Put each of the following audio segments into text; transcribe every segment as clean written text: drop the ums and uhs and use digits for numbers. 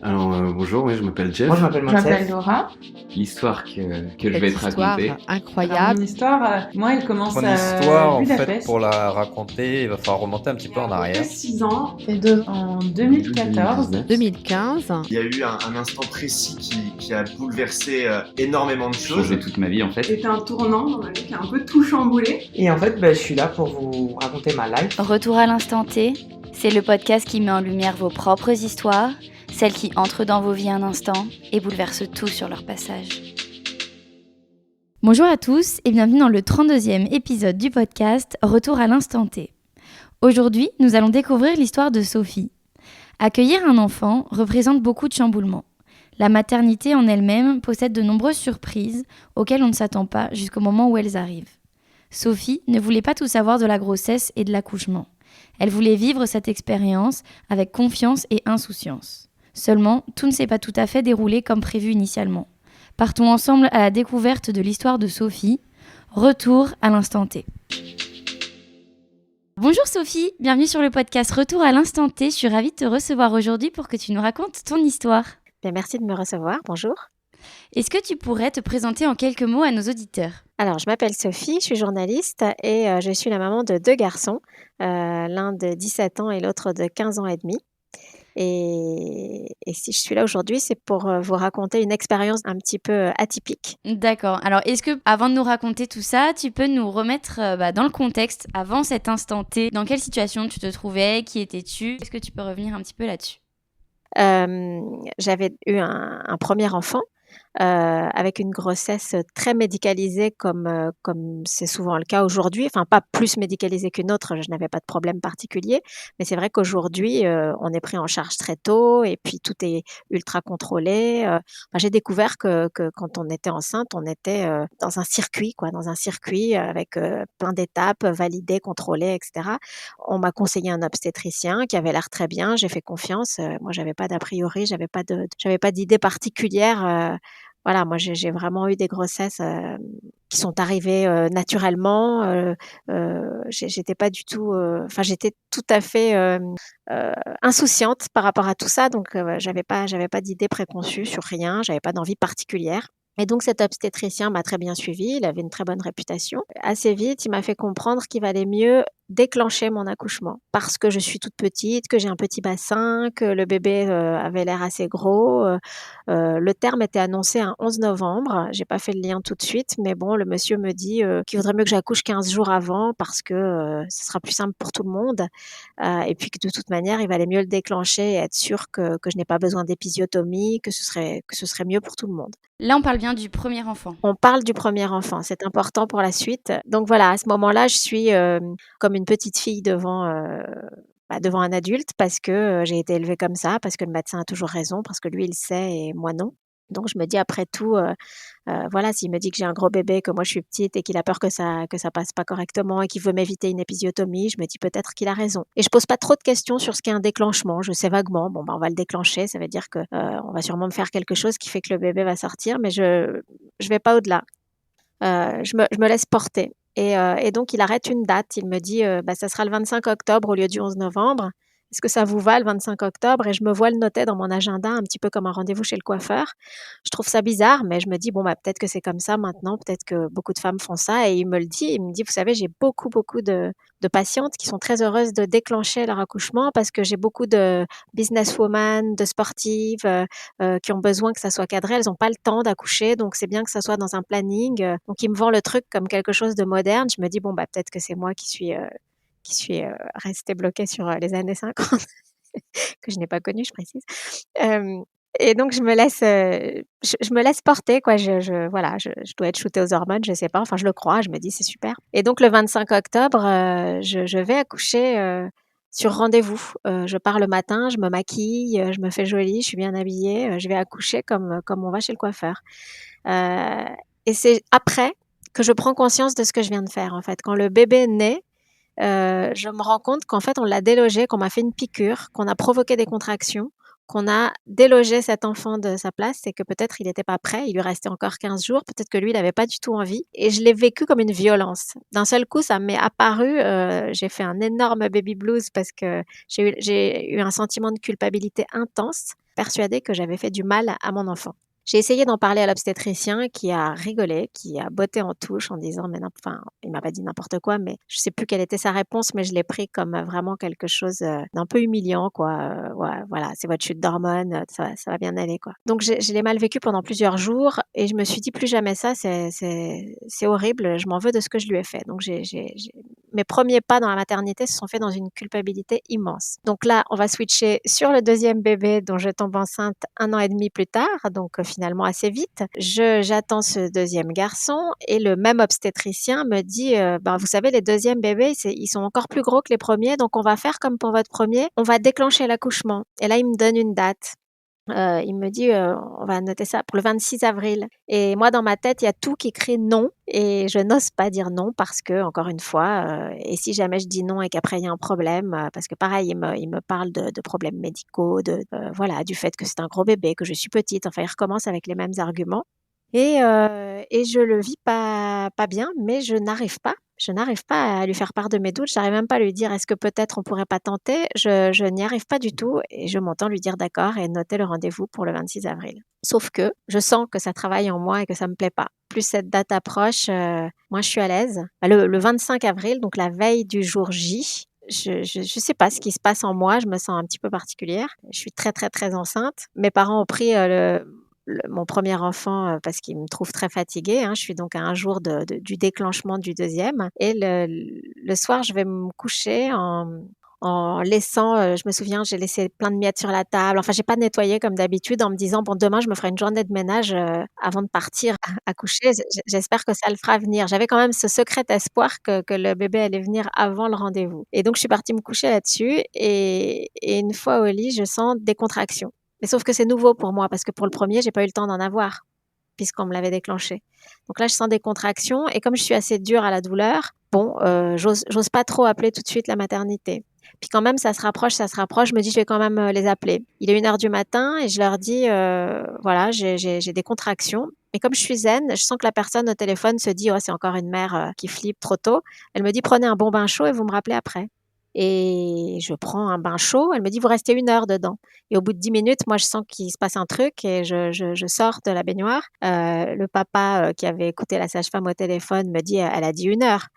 Alors, bonjour, ouais, je m'appelle Jeff. Moi, je m'appelle Je m'appelle Monsef. Laura. L'histoire que je Cette vais te histoire raconter. Alors, incroyable. mon histoire, moi, elle commence Mon à histoire, en fait, Budapest. pour la raconter, il va falloir remonter un petit Il y peu a en à peu près arrière. 6 ans, en 2014. 2019. 2015. Il y a eu un instant précis qui a bouleversé énormément de choses. Changé toute ma vie en fait. C'était un tournant dans ma vie qui a un peu tout chamboulé. Et en fait, je suis là pour vous raconter ma life. Retour à l'instant T, c'est le podcast qui met en lumière vos propres histoires, celles qui entrent dans vos vies un instant et bouleversent tout sur leur passage. Bonjour à tous et bienvenue dans le 32e épisode du podcast Retour à l'instant T. Aujourd'hui, nous allons découvrir l'histoire de Sophie. Accueillir un enfant représente beaucoup de chamboulements. La maternité en elle-même possède de nombreuses surprises auxquelles on ne s'attend pas jusqu'au moment où elles arrivent. Sophie ne voulait pas tout savoir de la grossesse et de l'accouchement. Elle voulait vivre cette expérience avec confiance et insouciance. Seulement, tout ne s'est pas tout à fait déroulé comme prévu initialement. Partons ensemble à la découverte de l'histoire de Sophie. Retour à l'instant T. Bonjour Sophie, bienvenue sur le podcast Retour à l'instant T. Je suis ravie de te recevoir aujourd'hui pour que tu nous racontes ton histoire. Bien, merci de me recevoir. Bonjour. Est-ce que tu pourrais te présenter en quelques mots à nos auditeurs ? Alors, je m'appelle Sophie, je suis journaliste et je suis la maman de 2 garçons, l'un de 17 ans et l'autre de 15 ans et demi. Et si je suis là aujourd'hui, c'est pour vous raconter une expérience un petit peu atypique. D'accord. Alors, est-ce que, avant de nous raconter tout ça, tu peux nous remettre dans le contexte, avant cet instant T, dans quelle situation tu te trouvais, qui étais-tu ? Est-ce que tu peux revenir un petit peu là-dessus ? J'avais eu un premier enfant avec une grossesse très médicalisée comme c'est souvent le cas aujourd'hui. Enfin, pas plus médicalisée qu'une autre, je n'avais pas de problème particulier. Mais c'est vrai qu'aujourd'hui, on est pris en charge très tôt et puis tout est ultra contrôlé. J'ai découvert que quand on était enceinte, on était dans un circuit, quoi, dans un circuit avec plein d'étapes validées, contrôlées, etc. On m'a conseillé un obstétricien qui avait l'air très bien. J'ai fait confiance. Moi, j'avais pas d'a priori, j'avais pas d'idée particulière. Voilà, moi j'ai vraiment eu des grossesses qui sont arrivées naturellement. J'étais pas du tout, j'étais tout à fait insouciante par rapport à tout ça, donc j'avais pas d'idée préconçue sur rien, j'avais pas d'envie particulière. Et donc cet obstétricien m'a très bien suivie, il avait une très bonne réputation. Assez vite, il m'a fait comprendre qu'il valait mieux déclencher mon accouchement parce que je suis toute petite, que j'ai un petit bassin, que le bébé avait l'air assez gros. Le terme était annoncé un 11 novembre. J'ai pas fait le lien tout de suite, mais bon, le monsieur me dit qu'il vaudrait mieux que j'accouche 15 jours avant parce que ce sera plus simple pour tout le monde. Et puis que de toute manière, il valait mieux le déclencher et être sûr que je n'ai pas besoin d'épisiotomie, que ce serait mieux pour tout le monde. Là, on parle bien du premier enfant. On parle du premier enfant, c'est important pour la suite. Donc voilà, à ce moment-là, je suis comme une petite fille devant un adulte parce que j'ai été élevée comme ça, parce que le médecin a toujours raison, parce que lui, il sait et moi non. Donc je me dis après tout, voilà, s'il me dit que j'ai un gros bébé, que moi je suis petite et qu'il a peur que ça passe pas correctement et qu'il veut m'éviter une épisiotomie, je me dis peut-être qu'il a raison. Et je pose pas trop de questions sur ce qu'est un déclenchement. Je sais vaguement, on va le déclencher, ça veut dire que on va sûrement me faire quelque chose qui fait que le bébé va sortir, mais je vais pas au-delà. Je me laisse porter. Et donc il arrête une date. Il me dit, ça sera le 25 octobre au lieu du 11 novembre. Est-ce que ça vous va le 25 octobre? Et je me vois le noter dans mon agenda un petit peu comme un rendez-vous chez le coiffeur. Je trouve ça bizarre, mais je me dis, peut-être que c'est comme ça maintenant, peut-être que beaucoup de femmes font ça. Et il me dit, vous savez, j'ai beaucoup, beaucoup de patientes qui sont très heureuses de déclencher leur accouchement parce que j'ai beaucoup de businesswomen, de sportives qui ont besoin que ça soit cadré. Elles n'ont pas le temps d'accoucher, donc c'est bien que ça soit dans un planning. Donc il me vend le truc comme quelque chose de moderne. Je me dis, peut-être que c'est moi qui suis restée bloquée sur les années 50, que je n'ai pas connu, je précise. Et donc je me laisse porter, quoi. Je dois être shootée aux hormones, je sais pas. Enfin, je le crois. Je me dis c'est super. Et donc le 25 octobre, je vais accoucher sur rendez-vous. Je pars le matin, je me maquille, je me fais jolie, je suis bien habillée. Je vais accoucher comme on va chez le coiffeur. Et c'est après que je prends conscience de ce que je viens de faire. En fait, quand le bébé naît, je me rends compte qu'en fait, on l'a délogé, qu'on m'a fait une piqûre, qu'on a provoqué des contractions, qu'on a délogé cet enfant de sa place et que peut-être il n'était pas prêt, il lui restait encore 15 jours, peut-être que lui, il n'avait pas du tout envie. Et je l'ai vécu comme une violence. D'un seul coup, ça m'est apparu, j'ai fait un énorme baby blues parce que j'ai eu un sentiment de culpabilité intense. persuadée que j'avais fait du mal à mon enfant. J'ai essayé d'en parler à l'obstétricien qui a rigolé, qui a botté en touche en disant mais enfin, il m'a pas dit n'importe quoi, mais je sais plus quelle était sa réponse, mais je l'ai pris comme vraiment quelque chose d'un peu humiliant, quoi. Ouais, voilà, c'est votre chute d'hormones, ça va bien aller, quoi. Donc je l'ai mal vécu pendant plusieurs jours et je me suis dit plus jamais ça, c'est horrible, je m'en veux de ce que je lui ai fait. Donc mes premiers pas dans la maternité se sont faits dans une culpabilité immense. Donc là, on va switcher sur le deuxième bébé dont je tombe enceinte 1 an et demi plus tard, donc finalement assez vite. J'attends ce deuxième garçon et le même obstétricien me dit vous savez, les deuxièmes bébés, ils sont encore plus gros que les premiers, donc on va faire comme pour votre premier, on va déclencher l'accouchement. Et là, il me donne une date. Il me dit on va noter ça pour le 26 avril. Et moi, dans ma tête, il y a tout qui crie non et je n'ose pas dire non parce que, encore une fois, et si jamais je dis non et qu'après il y a un problème, parce que pareil, il me parle de problèmes médicaux, voilà, du fait que c'est un gros bébé, que je suis petite. Enfin, il recommence avec les mêmes arguments. Et je le vis pas bien, mais je n'arrive pas. Je n'arrive pas à lui faire part de mes doutes. J'arrive même pas à lui dire: «Est-ce que peut-être on pourrait pas tenter?» Je n'y arrive pas du tout et je m'entends lui dire d'accord et noter le rendez-vous pour le 26 avril. Sauf que je sens que ça travaille en moi et que ça me plaît pas. Plus cette date approche, moins je suis à l'aise. Le 25 avril, donc la veille du jour J, je sais pas ce qui se passe en moi, je me sens un petit peu particulière. Je suis très, très, très enceinte. Mes parents ont pris, mon premier enfant parce qu'il me trouve très fatiguée, hein. Je suis donc à un jour du déclenchement du deuxième et le soir, je vais me coucher en laissant, je me souviens, j'ai laissé plein de miettes sur la table. Enfin, j'ai pas nettoyé comme d'habitude en me disant: «Bon, demain, je me ferai une journée de ménage, avant de partir à coucher. J'espère que ça le fera venir». J'avais quand même ce secret espoir que le bébé allait venir avant le rendez-vous et donc je suis partie me coucher là-dessus et une fois au lit, je sens des contractions. Mais sauf que c'est nouveau pour moi parce que pour le premier, j'ai pas eu le temps d'en avoir puisqu'on me l'avait déclenché. Donc là, je sens des contractions et comme je suis assez dure à la douleur, bon, j'ose pas trop appeler tout de suite la maternité. Puis quand même, ça se rapproche, je me dis: «Je vais quand même, les appeler». Il est 1 heure du matin et je leur dis: «Voilà, j'ai des contractions». Et comme je suis zen, je sens que la personne au téléphone se dit: «Oh, c'est encore une mère, qui flippe trop tôt». Elle me dit: «Prenez un bon bain chaud et vous me rappelez après». Et je prends un bain chaud, elle me dit: «Vous restez 1 heure dedans» et au bout de 10 minutes, moi, je sens qu'il se passe un truc et je sors de la baignoire. Le papa, qui avait écouté la sage-femme au téléphone me dit: «Elle a dit 1 heure,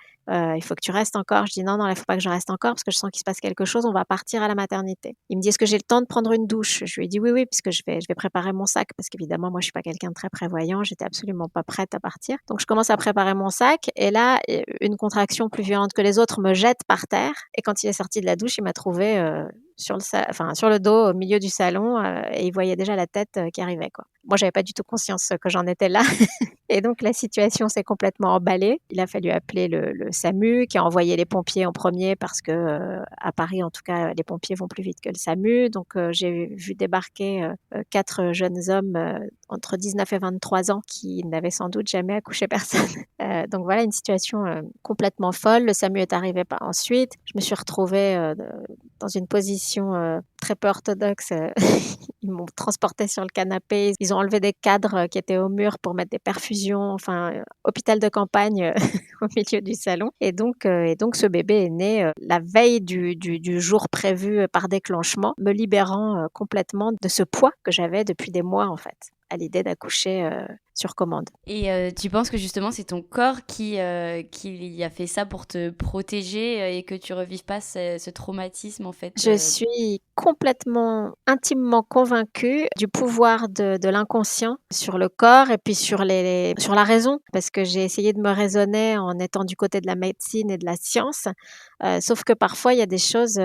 il faut que tu restes encore». Je dis: «Non, non, là, il faut pas que je reste encore parce que je sens qu'il se passe quelque chose, on va partir à la maternité». Il me dit: «Est-ce que j'ai le temps de prendre une douche?» Je lui ai dit: «Oui, oui», puisque je vais préparer mon sac parce qu'évidemment, moi, je suis pas quelqu'un de très prévoyant, j'étais absolument pas prête à partir. Donc je commence à préparer mon sac et là, une contraction plus violente que les autres me jette par terre et quand il est sorti de la douche, il m'a trouvée, sur le dos au milieu du salon, et il voyait déjà la tête, qui arrivait, quoi. Moi, j'avais pas du tout conscience que j'en étais là et donc la situation s'est complètement emballée. Il a fallu appeler le SAMU qui a envoyé les pompiers en premier parce que, à Paris, en tout cas, les pompiers vont plus vite que le SAMU. Donc j'ai vu débarquer, 4 jeunes hommes, entre 19 et 23 ans qui n'avaient sans doute jamais accouché personne. Donc voilà une situation, complètement folle. Le SAMU est arrivé par ensuite. Je me suis retrouvée, dans une position, très peu orthodoxe. Ils m'ont transportée sur le canapé. Ils ont enlevé des cadres, qui étaient au mur pour mettre des perfusions. Enfin, hôpital de campagne, au milieu du salon et donc ce bébé est né, la veille du jour prévu, par déclenchement, me libérant, complètement de ce poids que j'avais depuis des mois, en fait, à l'idée d'accoucher, sur commande. Et tu penses que justement c'est ton corps qui a fait ça pour te protéger et que tu revives pas ce traumatisme en fait Je suis complètement, intimement convaincue du pouvoir de l'inconscient sur le corps et puis sur la raison, parce que j'ai essayé de me raisonner en étant du côté de la médecine et de la science, sauf que parfois il y a des choses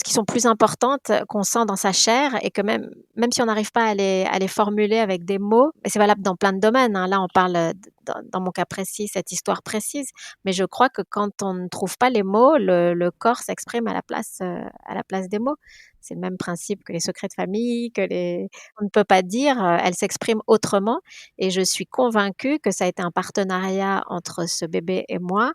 qui sont plus importantes qu'on sent dans sa chair et que même si on n'arrive pas à les formuler avec des mots, et c'est valable dans plein de domaines, hein. Là, on parle dans mon cas précis, cette histoire précise, mais je crois que quand on ne trouve pas les mots, le corps s'exprime à la place des mots. C'est le même principe que les secrets de famille, on ne peut pas dire, elles s'expriment autrement et je suis convaincue que ça a été un partenariat entre ce bébé et moi,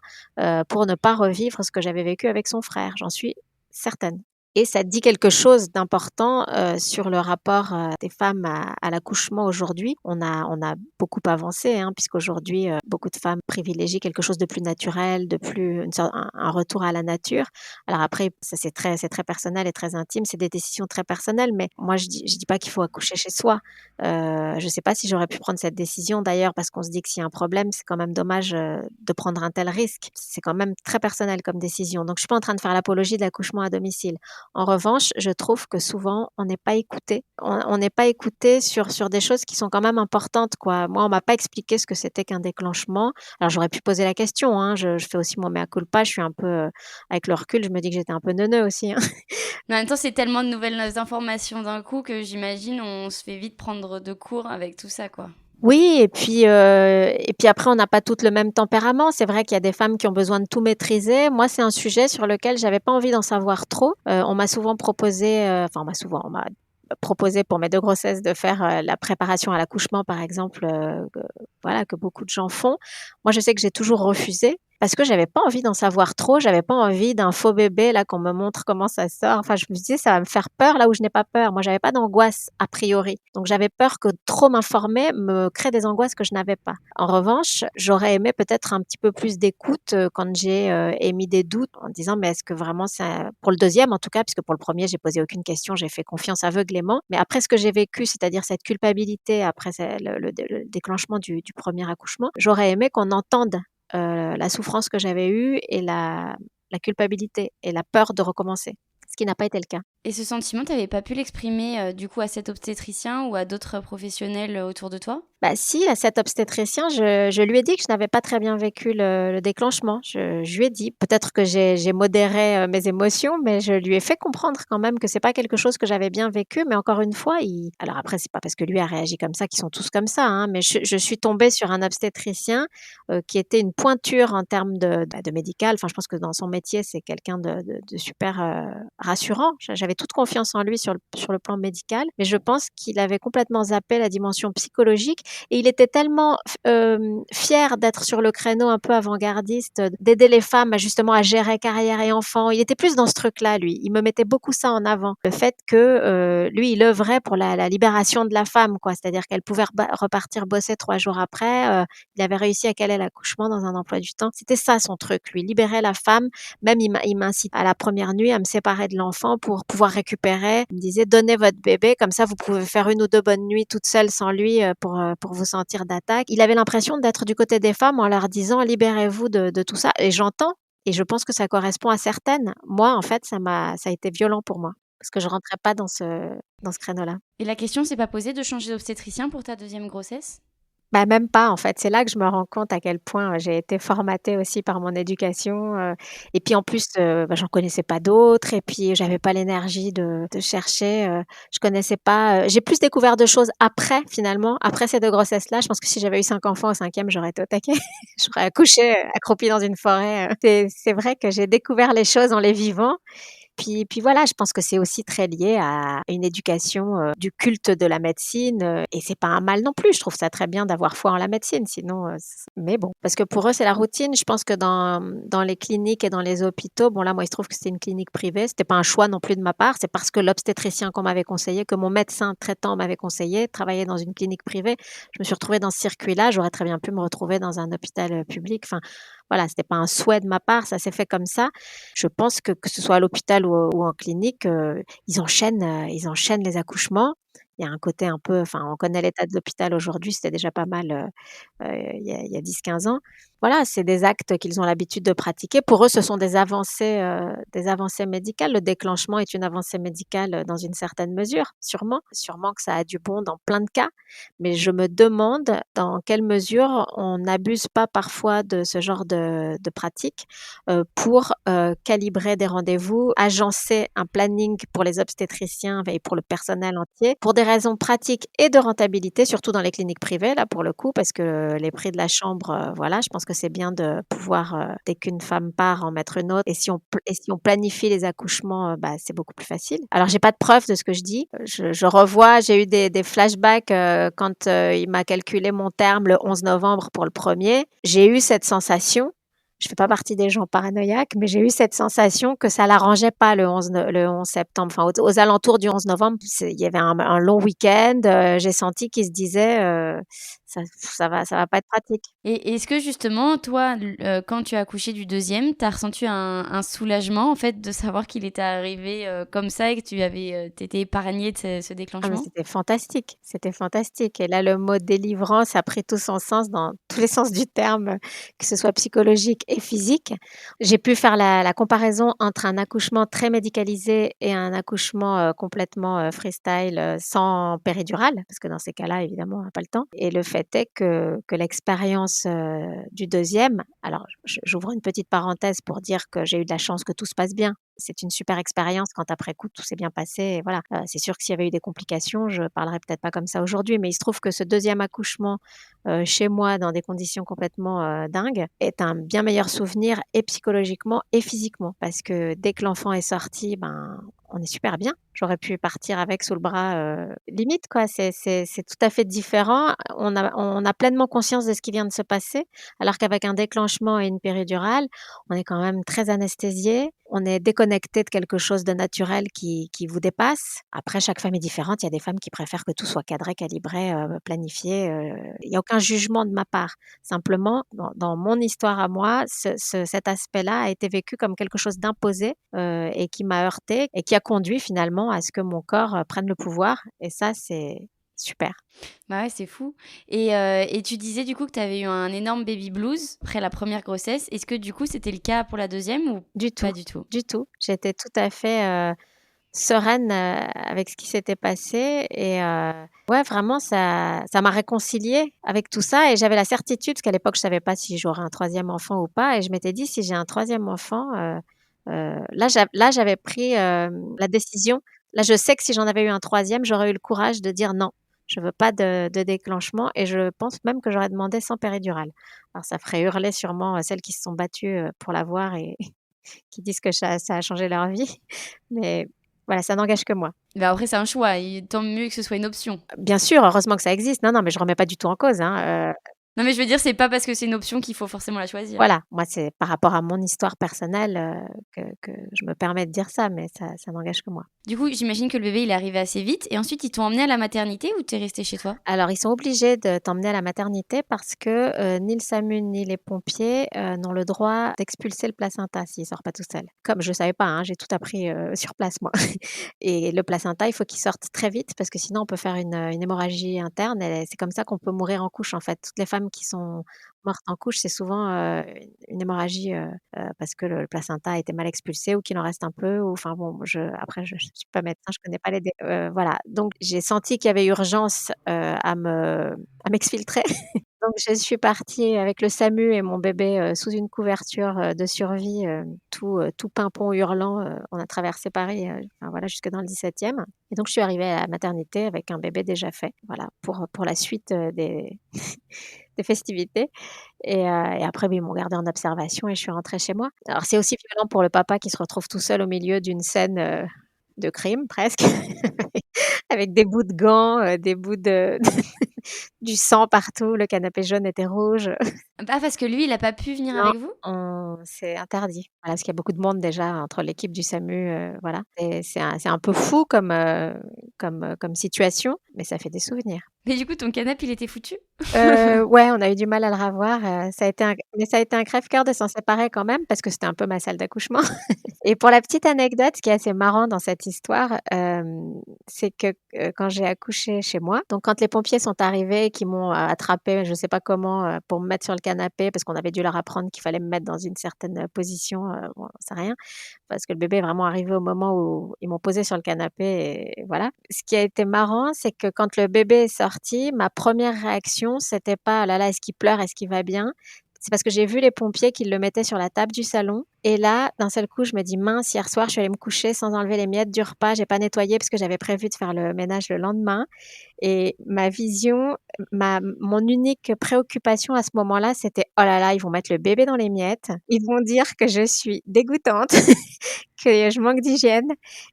pour ne pas revivre ce que j'avais vécu avec son frère. J'en suis certaine. et ça dit quelque chose d'important, sur le rapport, des femmes à l'accouchement aujourd'hui. On a beaucoup avancé, hein, puisqu'aujourd'hui, beaucoup de femmes privilégient quelque chose de plus naturel, de plus une sorte un retour à la nature. Alors après, ça c'est très personnel et très intime, c'est des décisions très personnelles, mais moi je dis pas qu'il faut accoucher chez soi. Je sais pas si j'aurais pu prendre cette décision d'ailleurs, parce qu'on se dit que s'il y a un problème, c'est quand même dommage, de prendre un tel risque. C'est quand même très personnel comme décision. Donc je suis pas en train de faire l'apologie de l'accouchement à domicile. En revanche, je trouve que souvent on n'est pas écouté. On n'est pas écouté sur des choses qui sont quand même importantes, quoi. Moi, on m'a pas expliqué ce que c'était qu'un déclenchement. Alors j'aurais pu poser la question, hein, je fais aussi mon mea culpa, je suis un peu, avec le recul, je me dis que j'étais un peu neuneu aussi, hein. Mais en même temps, c'est tellement de nouvelles informations d'un coup que j'imagine on se fait vite prendre de court avec tout ça, quoi. Oui, et puis après, on n'a pas toutes le même tempérament. C'est vrai qu'il y a des femmes qui ont besoin de tout maîtriser. Moi, c'est un sujet sur lequel j'avais pas envie d'en savoir trop. On m'a souvent proposé, on m'a proposé pour mes 2 grossesses de faire, la préparation à l'accouchement, par exemple, que beaucoup de gens font. Moi, je sais que j'ai toujours refusé parce que j'avais pas envie d'en savoir trop. J'avais pas envie d'un faux bébé là qu'on me montre comment ça sort. Enfin, je me disais: «Ça va me faire peur là où je n'ai pas peur». Moi, j'avais pas d'angoisse a priori. Donc j'avais peur que trop m'informer me crée des angoisses que je n'avais pas. En revanche, j'aurais aimé peut-être un petit peu plus d'écoute, quand j'ai, émis des doutes en disant: «Mais est-ce que vraiment ça» pour le deuxième en tout cas, puisque pour le premier j'ai posé aucune question, j'ai fait confiance aveuglément. Mais après ce que j'ai vécu, c'est-à-dire cette culpabilité après le déclenchement du premier accouchement, j'aurais aimé qu'on entende, la souffrance que j'avais eue et la culpabilité et la peur de recommencer, ce qui n'a pas été le cas. Et ce sentiment, t'avais pas pu l'exprimer du coup à cet obstétricien ou à d'autres professionnels autour de toi? Bah si, à cet obstétricien, je lui ai dit que je n'avais pas très bien vécu le déclenchement. Je lui ai dit, peut-être que j'ai modéré, mes émotions, mais je lui ai fait comprendre quand même que c'est pas quelque chose que j'avais bien vécu. Mais encore une fois, alors après c'est pas parce que lui a réagi comme ça qu'ils sont tous comme ça, hein, mais je suis tombée sur un obstétricien, qui était une pointure en termes de médical. Enfin, je pense que dans son métier, c'est quelqu'un de super, rassurant. J'avais toute confiance en lui sur le plan médical, mais je pense qu'il avait complètement zappé la dimension psychologique et il était tellement fier d'être sur le créneau un peu avant-gardiste, d'aider les femmes justement à gérer carrière et enfants. Il était plus dans ce truc-là, lui. Il me mettait beaucoup ça en avant. Le fait que lui, il œuvrait pour la libération de la femme, quoi. C'est-à-dire qu'elle pouvait repartir bosser 3 jours après. Il avait réussi à caler l'accouchement dans un emploi du temps. C'était ça son truc, lui, libérer la femme. Même il m'incite à la première nuit à me séparer de l'enfant pour pouvoir récupérer. Il me disait: «Donnez votre bébé, comme ça vous pouvez faire 1 ou 2 bonnes nuits toute seule sans lui, pour vous sentir d'attaque». Il avait l'impression d'être du côté des femmes en leur disant: «Libérez-vous de tout ça», et j'entends et je pense que ça correspond à certaines. Moi, en fait, ça a été violent pour moi parce que je rentrais pas dans ce créneau-là. Et la question s'est pas posée de changer d'obstétricien pour ta deuxième grossesse? Bah, même pas en fait. C'est là que je me rends compte à quel point, j'ai été formatée aussi par mon éducation, et puis en plus, j'en connaissais pas d'autres et puis j'avais pas l'énergie de chercher, je connaissais pas, j'ai plus découvert de choses après finalement, après ces 2 grossesses-là. Je pense que si j'avais eu 5 enfants au 5e, j'aurais été au taquet. J'aurais accouché, accroupie dans une forêt, c'est vrai que j'ai découvert les choses en les vivant. Puis voilà, je pense que c'est aussi très lié à une éducation, du culte de la médecine, et c'est pas un mal non plus. Je trouve ça très bien d'avoir foi en la médecine, sinon, mais bon, parce que pour eux, c'est la routine. Je pense que dans les cliniques et dans les hôpitaux, bon là, moi, il se trouve que c'était une clinique privée, c'était pas un choix non plus de ma part, c'est parce que l'obstétricien qu'on m'avait conseillé, que mon médecin traitant m'avait conseillé, travailler dans une clinique privée. Je me suis retrouvée dans ce circuit-là, j'aurais très bien pu me retrouver dans un hôpital, public. Enfin, voilà, c'était pas un souhait de ma part, ça s'est fait comme ça. Je pense que ce soit à l'hôpital ou en clinique, ils enchaînent les accouchements. Il y a un côté un peu, enfin, on connaît l'état de l'hôpital aujourd'hui, c'était déjà pas mal, il y a 10-15 ans. Voilà, c'est des actes qu'ils ont l'habitude de pratiquer. Pour eux, ce sont des avancées médicales. Le déclenchement est une avancée médicale, dans une certaine mesure, sûrement. Sûrement que ça a du bon dans plein de cas, mais je me demande dans quelle mesure on n'abuse pas parfois de ce genre de pratique, pour, calibrer des rendez-vous, agencer un planning pour les obstétriciens et pour le personnel entier, pour des raisons pratiques et de rentabilité, surtout dans les cliniques privées, là, pour le coup, parce que les prix de la chambre, voilà, je pense que c'est bien de pouvoir, dès qu'une femme part, en mettre une autre, et si on planifie les accouchements, c'est beaucoup plus facile. Alors j'ai pas de preuve de ce que je dis. Je revois, j'ai eu des flashbacks, quand, il m'a calculé mon terme le 11 novembre pour le premier. J'ai eu cette sensation, je fais pas partie des gens paranoïaques, mais j'ai eu cette sensation que ça l'arrangeait pas le 11 septembre. Enfin, aux alentours du 11 novembre, il y avait un long week-end. J'ai senti qu'il se disait, ça va pas être pratique. Et est-ce que justement, toi, quand tu as accouché du deuxième, tu as ressenti un soulagement en fait de savoir qu'il était arrivé comme ça et que t'étais épargnée de ce Ah mais déclenchement? c'était fantastique et là, le mot délivrance a pris tout son sens dans tous les sens du terme, que ce soit psychologique et physique. J'ai pu faire la comparaison entre un accouchement très médicalisé et un accouchement, complètement, freestyle, sans péridurale, parce que dans ces cas-là, évidemment, on n'a pas le temps et le fait est que l'expérience, du deuxième, alors j'ouvre une petite parenthèse pour dire que j'ai eu de la chance que tout se passe bien. C'est une super expérience quand après coup tout s'est bien passé et voilà. C'est sûr que s'il y avait eu des complications, je parlerais peut-être pas comme ça aujourd'hui, mais il se trouve que ce deuxième accouchement, chez moi dans des conditions complètement, dingues, est un bien meilleur souvenir et psychologiquement et physiquement. Parce que dès que l'enfant est sorti, ben, on est super bien. J'aurais pu partir avec sous le bras, limite quoi. C'est tout à fait différent. On a pleinement conscience de ce qui vient de se passer, alors qu'avec un déclenchement et une péridurale, on est quand même très anesthésié. On est déconnecté de quelque chose de naturel qui vous dépasse. Après, chaque femme est différente. Il y a des femmes qui préfèrent que tout soit cadré, calibré, planifié. Il y a aucun jugement de ma part. Simplement, dans mon histoire à moi, cet aspect-là a été vécu comme quelque chose d'imposé, et qui m'a heurtée et qui a conduit finalement à ce que mon corps, prenne le pouvoir et ça, c'est super. Bah ouais, c'est fou. Et tu disais du coup que tu avais eu un énorme baby blues après la première grossesse. Est-ce que du coup c'était le cas pour la deuxième ou Du tout, pas du tout? du tout. J'étais tout à fait, sereine, avec ce qui s'était passé et ouais, vraiment ça m'a réconciliée avec tout ça et j'avais la certitude, parce qu'à l'époque, je savais pas si j'aurais un troisième enfant ou pas et je m'étais dit: «Si j'ai un troisième enfant», là j'avais pris, la décision. Là, je sais que si j'en avais eu un troisième, j'aurais eu le courage de dire: «Non, je veux pas de déclenchement» et je pense même que j'aurais demandé sans péridurale. Alors ça ferait hurler sûrement, celles qui se sont battues, pour l'avoir et qui disent que ça a changé leur vie, mais voilà, ça n'engage que moi. Bah après c'est un choix, tant mieux que ce soit une option. Bien sûr, heureusement que ça existe. Non, non, mais je remets pas du tout en cause, hein, Non mais je veux dire, c'est pas parce que c'est une option qu'il faut forcément la choisir. voilà, moi, c'est par rapport à mon histoire personnelle, que je me permets de dire ça, mais ça n'engage que moi. Du coup, j'imagine que le bébé il est arrivé assez vite et ensuite ils t'ont emmené à la maternité ou t'es restée chez toi? Alors, ils sont obligés de t'emmener à la maternité parce que, ni le SAMU ni les pompiers, n'ont le droit d'expulser le placenta s'il sort pas tout seul. Comme je savais pas, hein, j'ai tout appris, sur place moi et le placenta, il faut qu'il sorte très vite parce que sinon on peut faire une hémorragie interne et c'est comme ça qu'on peut mourir en couche, en fait. Toutes les femmes qui sont mortes en couche, c'est souvent, une hémorragie, parce que le placenta a été mal expulsé ou qu'il en reste un peu ou enfin bon, après je suis pas médecin, je connais pas les dé voilà. Donc j'ai senti qu'il y avait urgence, à m'exfiltrer. Donc je suis partie avec le SAMU et mon bébé, sous une couverture, de survie, tout pimpon hurlant, on a traversé Paris, enfin voilà jusque dans le 17e et donc je suis arrivée à la maternité avec un bébé déjà fait, voilà, pour la suite, des des festivités et après, beh, ils m'ont gardée en observation et je suis rentrée chez moi. Alors c'est aussi violent pour le papa qui se retrouve tout seul au milieu d'une scène, de crime presque, avec des bouts de gants, des bouts de du sang partout, le canapé jaune était rouge. Ah parce que lui, il a pas pu venir Non, avec vous? c'est interdit. Voilà, parce qu'il y a beaucoup de monde déjà entre l'équipe du SAMU, voilà et c'est un peu fou comme situation, mais ça fait des souvenirs. Mais du coup, ton canapé, il était foutu? Ouais, on a eu du mal à le ravoir, ça a été un crève-cœur de s'en séparer quand même parce que c'était un peu ma salle d'accouchement et pour la petite anecdote, ce qui est assez marrant dans cette histoire, c'est que, quand j'ai accouché chez moi, donc quand les pompiers sont arrivés, qui m'ont, attrapée, je sais pas comment, pour me mettre sur le canapé parce qu'on avait dû leur apprendre qu'il fallait me mettre dans une certaine, position, bon, j'en sais rien, parce que le bébé est vraiment arrivé au moment où ils m'ont posée sur le canapé et voilà. Ce qui a été marrant, c'est que quand le bébé est sorti, ma première réaction, c'était pas: «Oh là là, est-ce qu'il pleure? Est-ce qu'il va bien?» C'est parce que j'ai vu les pompiers qui le mettaient sur la table du salon Et là, d'un seul coup, je me dis: «Mince, hier soir, je suis allée me coucher sans enlever les miettes du repas, j'ai pas nettoyé parce que j'avais prévu de faire le ménage le lendemain». Et ma vision, mon unique préoccupation à ce moment-là, c'était: «Oh là là, ils vont mettre le bébé dans les miettes, ils vont dire que je suis dégoûtante, que je manque d'hygiène».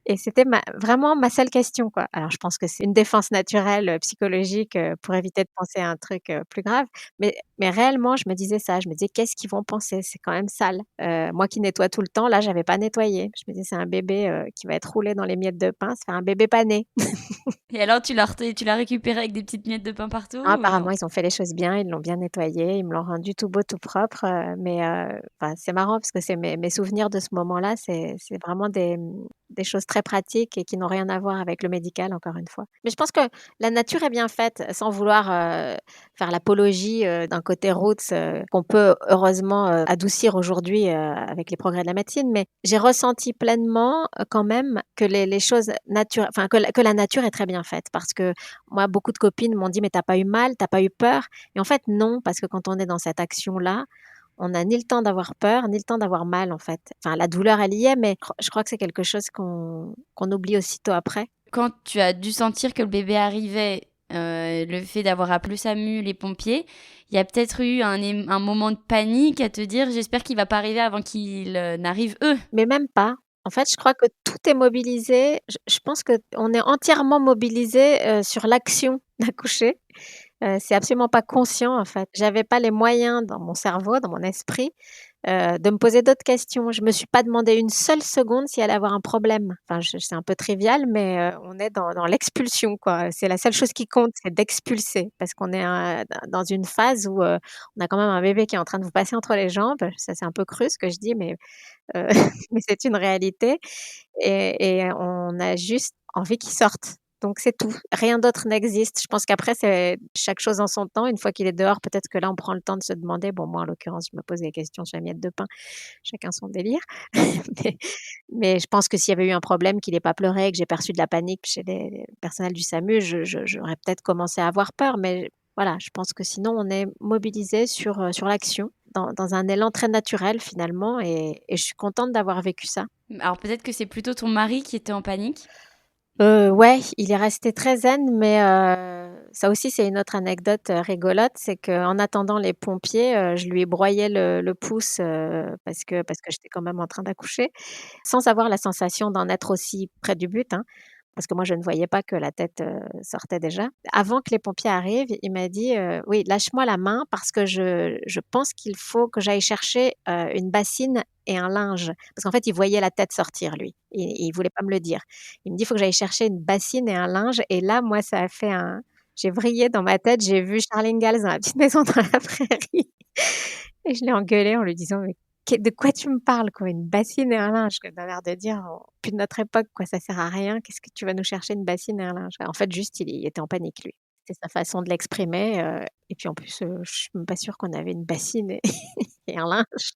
Et c'était vraiment ma seule question, quoi. Alors je pense que c'est une défense naturelle, psychologique, pour éviter de penser à un truc, plus grave. Mais réellement, je me disais ça, je me disais: «Qu'est-ce qu'ils vont penser? C'est quand même sale». Moi qui nettoie tout le temps, là, j'avais pas nettoyé. Je me disais: «C'est un bébé, qui va être roulé dans les miettes de pain, ça fait un bébé pas né». Et alors, tu l'as récupéré avec des petites miettes de pain partout Ah, ou non? apparemment, ils ont fait les choses bien, ils l'ont bien nettoyé, ils me l'ont rendu tout beau, tout propre, enfin, c'est marrant parce que c'est mes souvenirs de ce moment-là, c'est vraiment des choses très pratiques et qui n'ont rien à voir avec le médical, encore une fois. Mais je pense que la nature est bien faite, sans vouloir, faire l'apologie, d'un côté roots, qu'on peut heureusement, adoucir aujourd'hui, avec les progrès de la médecine. Mais j'ai ressenti pleinement, quand même que les choses enfin que la nature est très bien faite. Parce que moi, beaucoup de copines m'ont dit: «Mais tu as pas eu mal? Tu as pas eu peur?» Et en fait, non, parce que quand on est dans cette action-là, on n'a ni le temps d'avoir peur, ni le temps d'avoir mal, en fait. Enfin, la douleur, elle y est, mais je crois que c'est quelque chose qu'on oublie aussitôt après. Quand tu as dû sentir que le bébé arrivait, le fait d'avoir appelé le SAMU, les pompiers, il y a peut-être eu un moment de panique à te dire: «J'espère qu'il va pas arriver avant qu'ils, n'arrivent eux». Mais même pas. En fait, je crois que tout est mobilisé. Je pense qu'on est entièrement mobilisé, sur l'action d'accoucher. C'est absolument pas conscient, en fait. J'avais pas les moyens dans mon cerveau, dans mon esprit, de me poser d'autres questions. Je me suis pas demandé une seule seconde s'il allait avoir un problème. Enfin, c'est un peu trivial, mais on est dans l'expulsion, quoi. C'est la seule chose qui compte, c'est d'expulser parce qu'on est, dans une phase où, on a quand même un bébé qui est en train de vous passer entre les jambes. Ça, c'est un peu cru ce que je dis, mais heu, mais c'est une réalité et on a juste envie qu'il sorte. Donc c'est tout, rien d'autre n'existe. Je pense qu'après c'est chaque chose en son temps. Une fois qu'il est dehors, peut-être que là, on prend le temps de se demander bon, moi, en l'occurrence, je me pose des questions sur la miette de pain, chacun son délire. Mais mais je pense que s'il y avait eu un problème, qu'il ait pas pleuré, que j'ai perçu de la panique chez les personnels du SAMU, j'aurais peut-être commencé à avoir peur, mais voilà, je pense que sinon on est mobilisés sur l'action, dans un élan très naturel finalement et je suis contente d'avoir vécu ça. Alors peut-être que c'est plutôt ton mari qui était en panique? Ouais, il est resté très zen, mais ça aussi c'est une autre anecdote, rigolote, c'est qu'en attendant les pompiers, je lui broyais le pouce, parce que j'étais quand même en train d'accoucher, sans avoir la sensation d'en être aussi près du but, hein. Parce que moi, je ne voyais pas que la tête, sortait déjà. Avant que les pompiers arrivent, il m'a dit, «Oui, lâche-moi la main parce que je pense qu'il faut que j'aille chercher, une bassine et un linge». Parce qu'en fait, il voyait la tête sortir lui et il voulait pas me le dire. Il me dit: «Il faut que j'aille chercher une bassine et un linge» et là, moi, ça a fait un j'ai vrillé dans ma tête, j'ai vu Charlie Ingalls dans La Petite Maison dans la Prairie et je l'ai engueulé en lui disant: «Mais de quoi tu me parles quoi? Une bassine et un linge?» quoi, d'un air de dire: «Oh, plus de notre époque quoi, ça sert à rien, qu'est-ce que tu vas nous chercher une bassine et un linge?» En fait, juste, il était en panique lui. C'était sa façon de l'exprimer, et puis en plus, je suis même pas sûre qu'on avait une bassine et et un linge.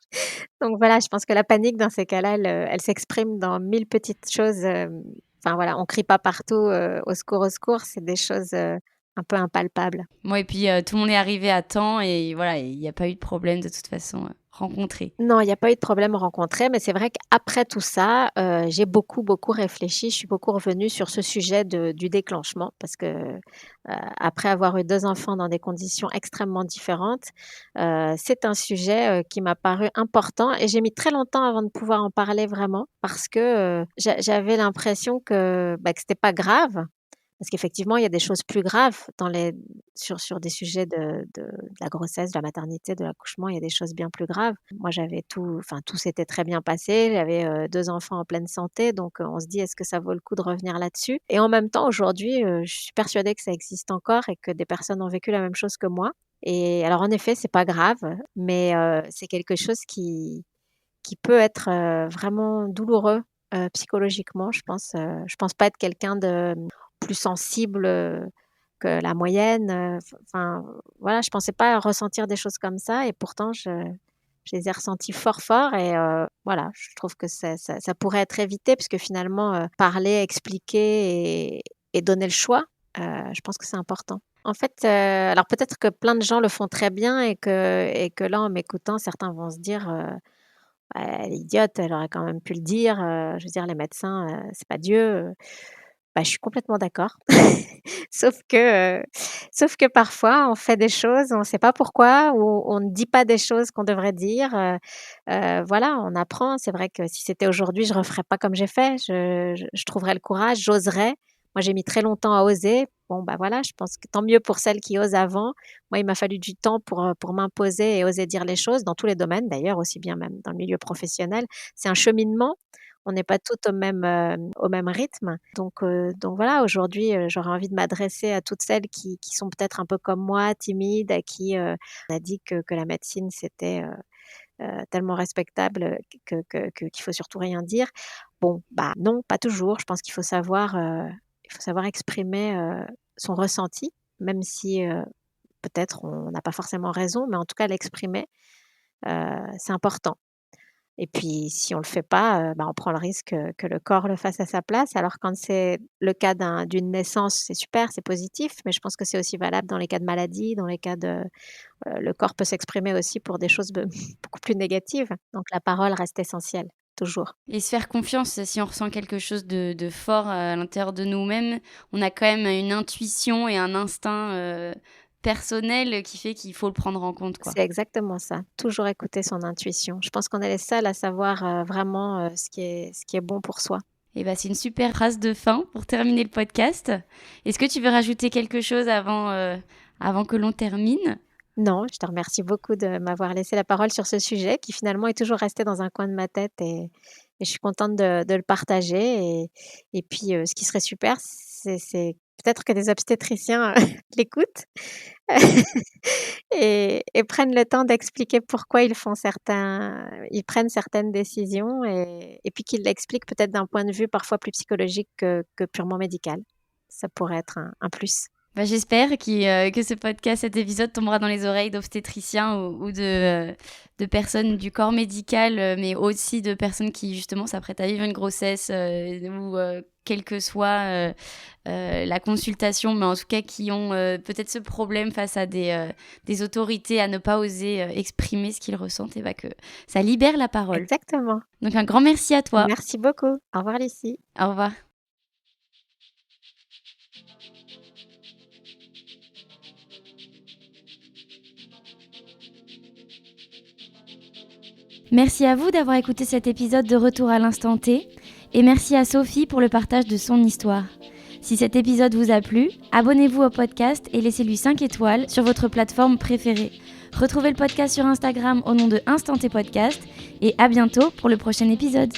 Donc voilà, je pense que la panique dans ces cas-là, elle s'exprime dans 1000 petites choses, enfin voilà, on crie pas partout, au secours», c'est des choses, un peu impalpables. Mouais et puis, tout le monde est arrivé à temps et voilà, il y a pas eu de problème de toute façon, rencontré. Non, il y a pas eu de problème rencontré, mais c'est vrai qu'après tout ça, j'ai beaucoup, beaucoup réfléchi. Je suis beaucoup revenue sur ce sujet du déclenchement parce que, après avoir eu 2 enfants dans des conditions extrêmement différentes, c'est un sujet, qui m'a paru important et j'ai mis très longtemps avant de pouvoir en parler vraiment parce que, j'avais l'impression que c'était pas grave. Parce qu'effectivement, il y a des choses plus graves sur des sujets de la grossesse, de la maternité, de l'accouchement, il y a des choses bien plus graves. Moi, j'avais tout s'était très bien passé, j'avais, 2 enfants en pleine santé, donc on se dit: «Est-ce que ça vaut le coup de revenir là-dessus?» Et en même temps, aujourd'hui, je suis persuadée que ça existe encore et que des personnes ont vécu la même chose que moi et alors en effet, c'est pas grave, mais c'est quelque chose qui peut être, vraiment douloureux, psychologiquement, je pense. Je pense pas être quelqu'un de plus sensible, que la moyenne, enfin, voilà, je pensais pas ressentir des choses comme ça et pourtant je les ai ressenties fort, fort et voilà, je trouve que ça pourrait être évité puisque finalement, parler, expliquer et donner le choix, je pense que c'est important. En fait, alors peut-être que plein de gens le font très bien et que là, en m'écoutant, certains vont se dire, Elle est idiote, elle aurait quand même pu le dire, je veux dire les médecins, c'est pas Dieu, bah, je suis complètement d'accord. Sauf que, heu, sauf que parfois on fait des choses, on ne sait pas pourquoi ou on ne dit pas des choses qu'on devrait dire, voilà, on apprend. C'est vrai que si c'était aujourd'hui, je referais pas comme j'ai fait, je trouverais le courage, j'oserais. Moi, j'ai mis très longtemps à oser. Bon, bah, voilà, je pense que tant mieux pour celles qui osent avant. Moi, il m'a fallu du temps pour m'imposer et oser dire les choses dans tous les domaines d'ailleurs, aussi bien même dans le milieu professionnel. C'est un cheminement. On n'est pas toutes au même rythme. Donc voilà, aujourd'hui, j'aurais envie de m'adresser à toutes celles qui sont peut-être un peu comme moi, timides, à qui, on a dit que la médecine c'était, tellement respectable, qu'il faut surtout rien dire. Bon, bah, non, pas toujours. Je pense il faut savoir exprimer, son ressenti, même si, peut-être on n'a pas forcément raison, mais en tout cas l'exprimer, c'est important. Et puis si on le fait pas, bah, on prend le risque, que le corps le fasse à sa place. Alors quand c'est le cas d'une naissance, c'est super, c'est positif, mais je pense que c'est aussi valable dans les cas de maladie, dans les cas de le corps peut s'exprimer aussi pour des choses beaucoup plus négatives. Donc la parole reste essentielle, toujours. Et se faire confiance, si on ressent quelque chose de fort à l'intérieur de nous-mêmes, on a quand même une intuition et un instinct personnel qui fait qu'il faut le prendre en compte, quoi. C'est exactement ça, toujours écouter son intuition. Je pense qu'on est les seuls à savoir, vraiment, ce qui est bon pour soi. Et bah, c'est une super phrase de fin pour terminer le podcast. Est-ce que tu veux rajouter quelque chose avant que l'on termine? Non, je te remercie beaucoup de m'avoir laissé la parole sur ce sujet qui finalement est toujours resté dans un coin de ma tête et je suis contente de le partager et puis, ce qui serait super, c'est peut-être que des obstétriciens l'écoutent et prennent le temps d'expliquer pourquoi ils prennent certaines décisions et puis qu'ils l'expliquent peut-être d'un point de vue parfois plus psychologique que purement médical. Ça pourrait être un plus. Bah, j'espère que ce podcast, cet épisode tombera dans les oreilles d'obstétriciens ou de personnes du corps médical, mais aussi de personnes qui justement s'apprêtent à vivre une grossesse ou quelle que soit la consultation, mais en tout cas qui ont peut-être ce problème face à des autorités à ne pas oser exprimer ce qu'ils ressentent, et bah, que ça libère la parole. Exactement. Donc un grand merci à toi. Merci beaucoup. Au revoir Lucie. Au revoir. Merci à vous d'avoir écouté cet épisode de Retour à l'instant T et merci à Sophie pour le partage de son histoire. Si cet épisode vous a plu, abonnez-vous au podcast et laissez-lui 5 étoiles sur votre plateforme préférée. Retrouvez le podcast sur Instagram au nom de Instant T Podcast et à bientôt pour le prochain épisode.